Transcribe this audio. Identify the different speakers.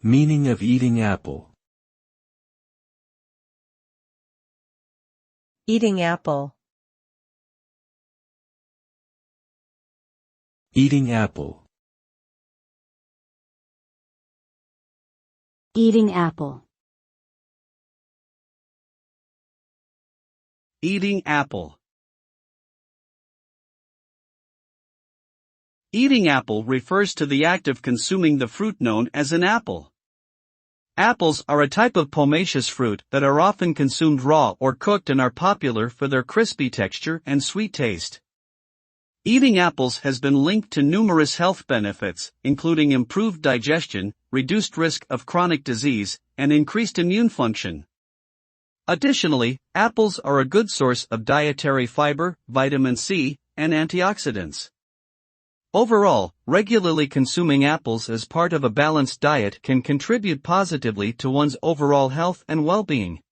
Speaker 1: Meaning of eating apple.
Speaker 2: Eating apple.
Speaker 1: Eating apple.
Speaker 3: Eating apple.
Speaker 4: Eating apple. Eating apple refers to the act of consuming the fruit known as an apple. Apples are a type of pomaceous fruit that are often consumed raw or cooked and are popular for their crispy texture and sweet taste. Eating apples has been linked to numerous health benefits, including improved digestion, reduced risk of chronic disease, and increased immune function. Additionally, apples are a good source of dietary fiber, vitamin C, and antioxidants. Overall, regularly consuming apples as part of a balanced diet can contribute positively to one's overall health and well-being.